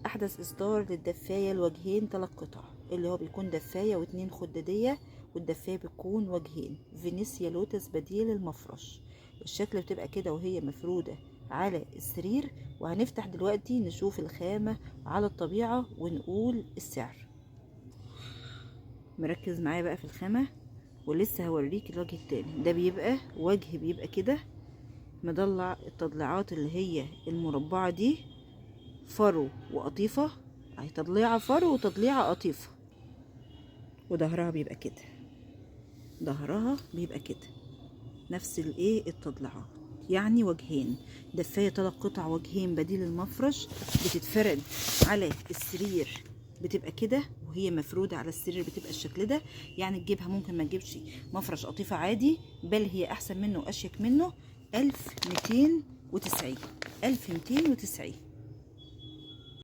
احدث اصدار للدفايه الوجهين 3 قطع، اللي هو بيكون دفايه و2 خداديه، والدفايه بتكون وجهين فينيسيا لوتس بديل المفرش. الشكل بتبقى كده وهي مفروده على السرير. وهنفتح دلوقتي نشوف الخامه على الطبيعه ونقول السعر. مركز معايا بقى في الخامه، ولسه هوريك الوجه التاني. ده بيبقى وجه بيبقى كده مضلع التضليعات اللي هي المربعه دي، فرو وقطيفة. اهي تضليعة فرو وتضليعة قطيفة. وظهرها بيبقى كده، ظهرها بيبقى كده نفس الايه التضليعات، يعني وجهين دفاية 3 قطع، وجهين بديل المفرش. بتتفرد على السرير بتبقى كده، وهي مفرودة على السرير بتبقى الشكل ده. يعني تجيبها، ممكن ما تجيبش مفرش قطيفة عادي، بل هي احسن منه واشيك منه. 1290. 1290.